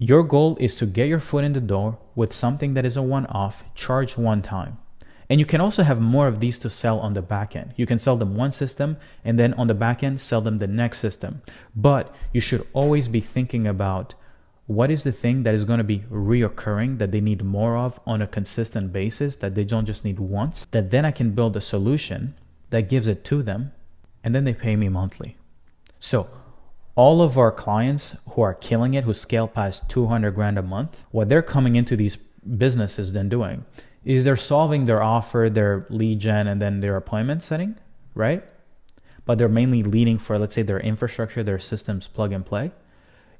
Your goal is to get your foot in the door with something that is a one-off, charge one time. And you can also have more of these to sell on the back end. You can sell them one system and then on the back end, sell them the next system. But you should always be thinking about what is the thing that is going to be reoccurring that they need more of on a consistent basis, that they don't just need once, that then I can build a solution that gives it to them and then they pay me monthly. So all of our clients who are killing it, who scale past 200 grand a month, what they're coming into these businesses then doing is they're solving their offer, their lead gen, and then their appointment setting, right? But they're mainly leading for, let's say, their infrastructure, their systems plug and play.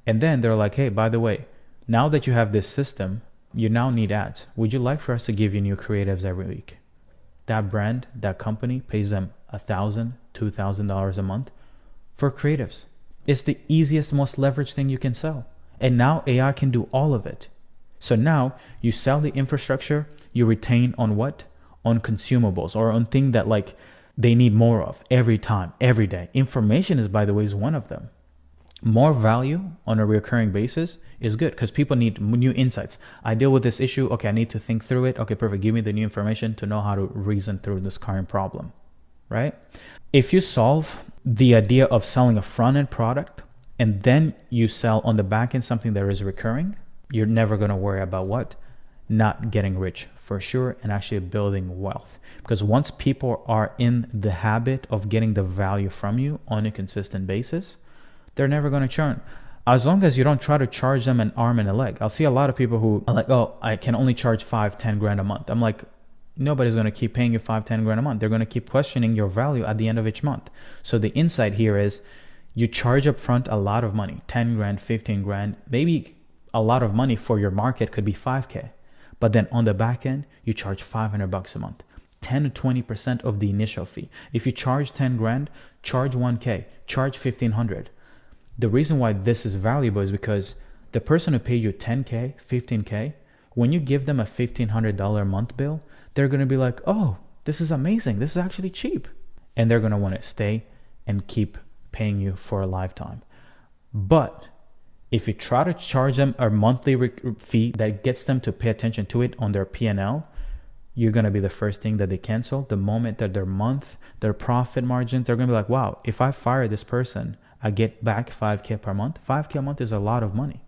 And then they're like, hey, by the way, now that you have this system, you now need ads. Would you like for us to give you new creatives every week? That brand, that company pays them $1,000, $2,000 a month for creatives. It's the easiest, most leveraged thing you can sell. And now AI can do all of it. So now you sell the infrastructure, you retain on what? On consumables or on things that like they need more of every time, every day. Information is, by the way, is one of them. More value on a recurring basis is good because people need new insights. I deal with this issue. Okay, I need to think through it. Okay, perfect. Give me the new information to know how to reason through this current problem, right? If you solve the idea of selling a front-end product and then you sell on the back end something that is recurring, you're never going to worry about what? Not getting rich for sure and actually building wealth. Because once people are in the habit of getting the value from you on a consistent basis, they're never going to churn. As long as you don't try to charge them an arm and a leg. I'll see a lot of people who are like, oh, I can only charge 5-10 grand a month. I'm like, nobody's going to keep paying you 5-10 grand a month. They're going to keep questioning your value at the end of each month. So the insight here is you charge up front a lot of money, 10 grand, 15 grand, maybe a lot of money for your market could be 5K. But then on the back end, you charge $500 a month, 10 to 20% of the initial fee. If you charge 10 grand, charge 1K, charge 1,500. The reason why this is valuable is because the person who paid you 10K, 15K, when you give them a $1,500 a month bill, they're going to be like, oh, this is amazing. This is actually cheap. And they're going to want to stay and keep paying you for a lifetime. But if you try to charge them a monthly fee that gets them to pay attention to it on their P&L, you're going to be the first thing that they cancel. The moment that their profit margins, they're going to be like, wow, if I fire this person, I get back 5K per month. 5K a month is a lot of money.